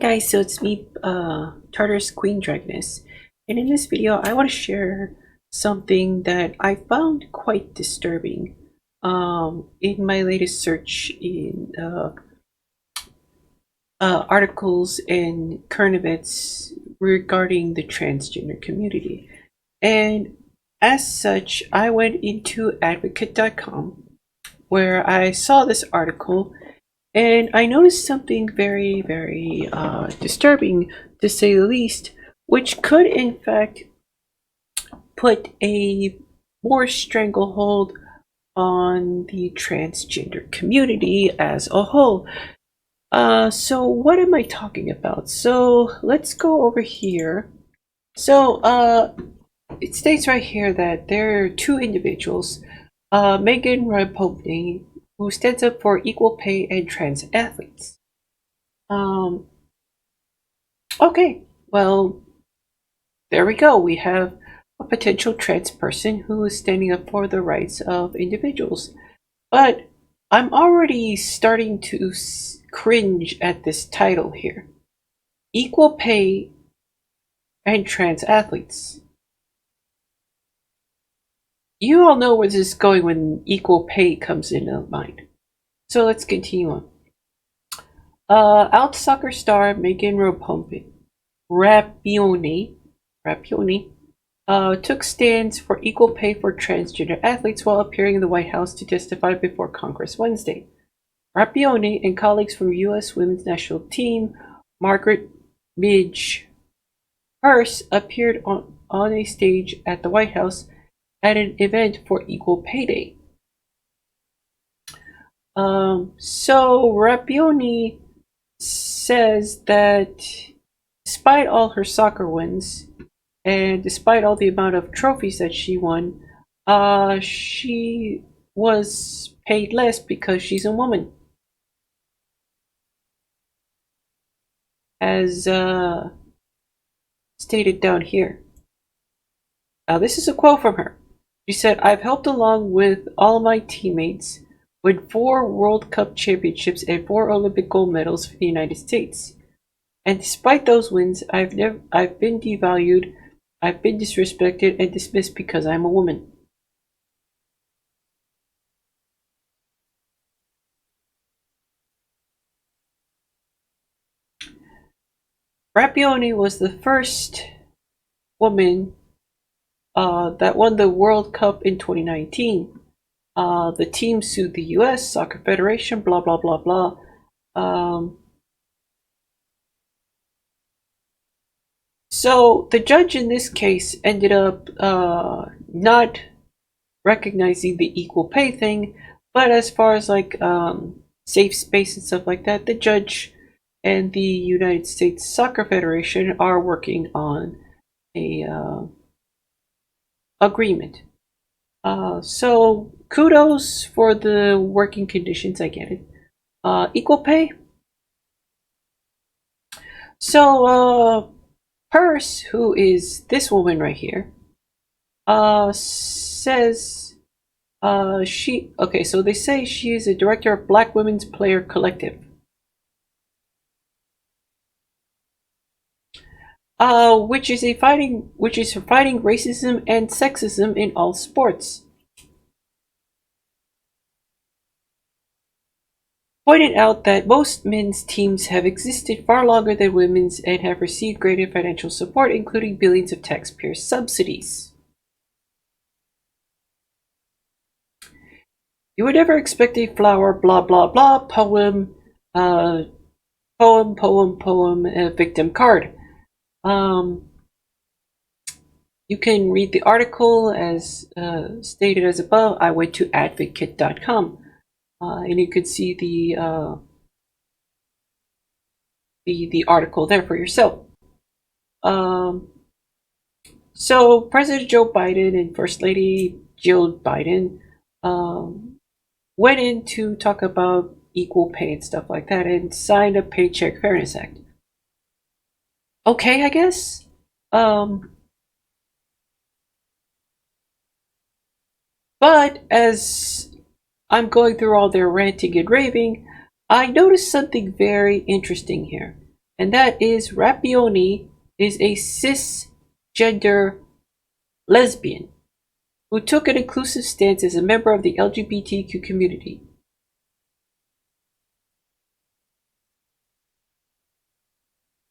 guys, so it's me, Tartarus Queen Dragoness, and in this video I want to share something that I found quite disturbing in my latest search in articles and current events regarding the transgender community. And as such, I went into advocate.com where I saw this article. And I noticed something very, very disturbing, to say the least, which could in fact put a more stranglehold on the transgender community as a whole. So what am I talking about? So let's go over here. So it states right here that there are two individuals, Megan Rapopny, who stands up for equal pay and trans athletes. Okay, well, there we go. We have a potential trans person who is standing up for the rights of individuals. But I'm already starting to cringe at this title here. Equal pay and trans athletes. You all know where this is going when equal pay comes into mind. So let's continue on. Out soccer star Megan Rapinoe took stands for equal pay for transgender athletes while appearing in the White House to testify before Congress Wednesday. Rapinoe and colleagues from U.S. women's national team Margaret Midge Hurst appeared on a stage at the White House at an event for Equal Pay Day. So Rapinoe says that despite all her soccer wins and despite all the amount of trophies that she won, she was paid less because she's a woman. As stated down here. Now this is a quote from her. She said, "I've helped along with all my teammates win 4 World Cup championships and 4 Olympic gold medals for the United States. And despite those wins, I've been devalued, I've been disrespected and dismissed because I'm a woman." Rapinoe was the first woman that won the World Cup in 2019. The team sued the U.S. Soccer Federation, blah, blah, blah, blah. So the judge in this case ended up not recognizing the equal pay thing, but as far as like safe space and stuff like that, the judge and the United States Soccer Federation are working on a agreement. So kudos for the working conditions, I get it. Equal pay. So Purse, who is this woman right here, says so they say she is a director of Black Women's Player Collective. Which is fighting racism and sexism in all sports. Pointed out that most men's teams have existed far longer than women's and have received greater financial support, including billions of taxpayer subsidies. You would never expect a flower blah blah blah poem victim card. You can read the article as stated as above. I went to advocate.com and you could see the article there for yourself. So President Joe Biden and First Lady Jill Biden went in to talk about equal pay and stuff like that and signed a Paycheck Fairness Act. Okay, I guess. But as I'm going through all their ranting and raving, I noticed something very interesting here. and that is Rapioni is a cisgender lesbian who took an inclusive stance as a member of the LGBTQ community.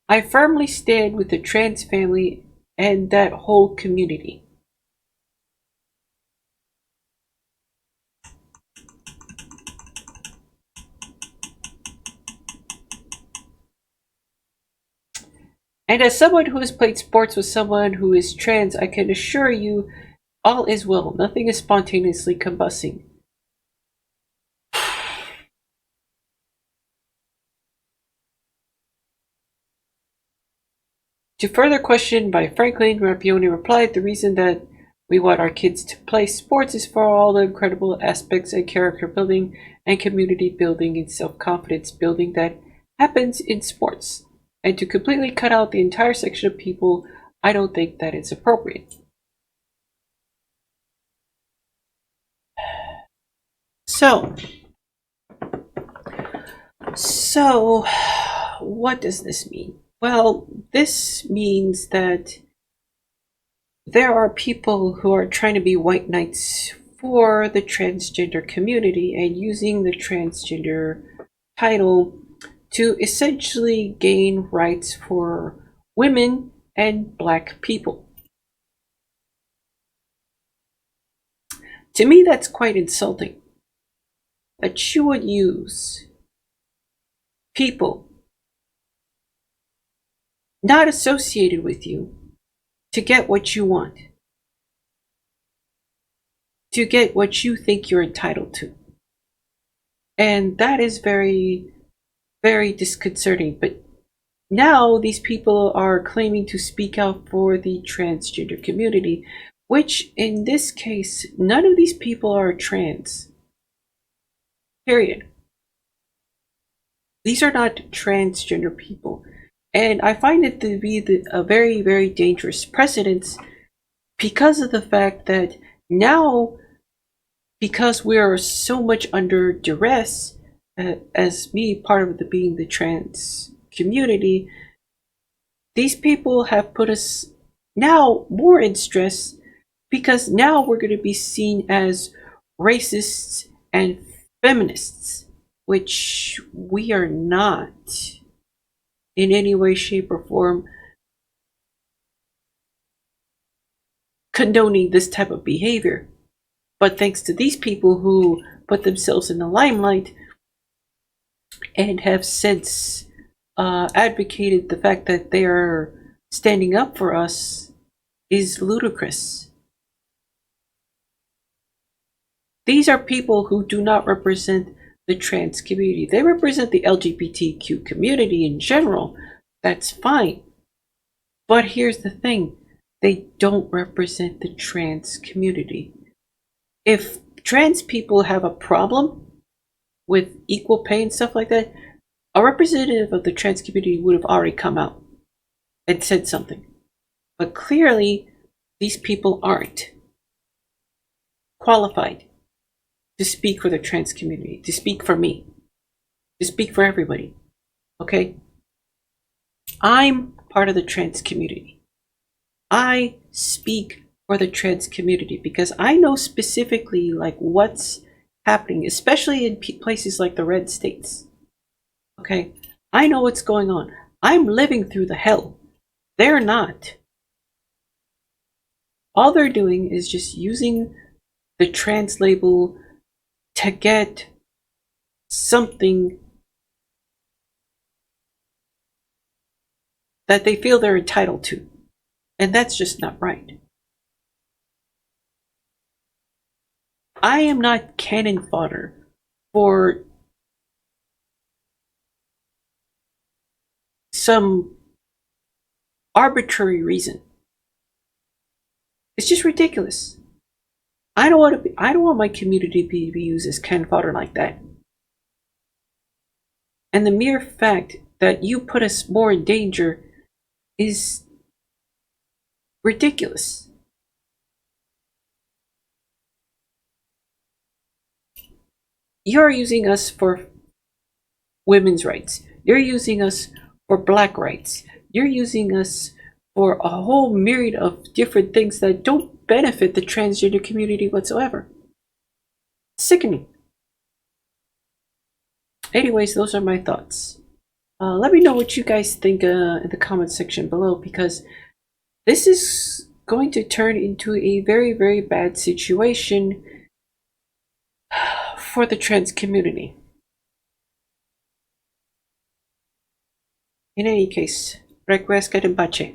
I firmly stand with the trans family and that whole community. And as someone who has played sports with someone who is trans, I can assure you all is well. Nothing is spontaneously combusting. To further question by Franklin, Rapioni replied, the reason that we want our kids to play sports is for all the incredible aspects and character building and community building and self-confidence building that happens in sports. And to completely cut out the entire section of people, I don't think that is appropriate. So, what does this mean? Well, this means that there are people who are trying to be white knights for the transgender community and using the transgender title to essentially gain rights for women and black people. To me, that's quite insulting. That you would use people not associated with you to get what you want, to get what you think you're entitled to. And that is very, very disconcerting. But now these people are claiming to speak out for the transgender community, which in this case, none of these people are trans. Period. These are not transgender people. And I find it to be a very, very dangerous precedent because of the fact that now, because we are so much under duress, as me, part of being the trans community, these people have put us now more in stress because now we're going to be seen as racists and feminists, which we are not in any way, shape, or form condoning this type of behavior. But thanks to these people who put themselves in the limelight and have since advocated the fact that they are standing up for us is ludicrous. These are people who do not represent the trans community. They represent the LGBTQ community in general. That's fine. But here's the thing. They don't represent the trans community. If trans people have a problem with equal pay and stuff like that, a representative of the trans community would have already come out and said something. But clearly, these people aren't qualified to speak for the trans community, to speak for me, to speak for everybody. Okay? I'm part of the trans community. I speak for the trans community because I know specifically like what's happening, especially in places like the red states. Okay? I know what's going on. I'm living through the hell. They're not. All they're doing is just using the trans label to get something that they feel they're entitled to. And that's just not right. I am not cannon fodder for some arbitrary reason. It's just ridiculous. I don't want my community to be used as cannon fodder like that. And the mere fact that you put us more in danger is ridiculous. You're using us for women's rights. You're using us for Black rights. You're using us for a whole myriad of different things that don't benefit the transgender community whatsoever. Sickening. Anyways, those are my thoughts. Let me know what you guys think in the comment section below, because this is going to turn into a very, very bad situation for the trans community. In any case, request ka rin bache.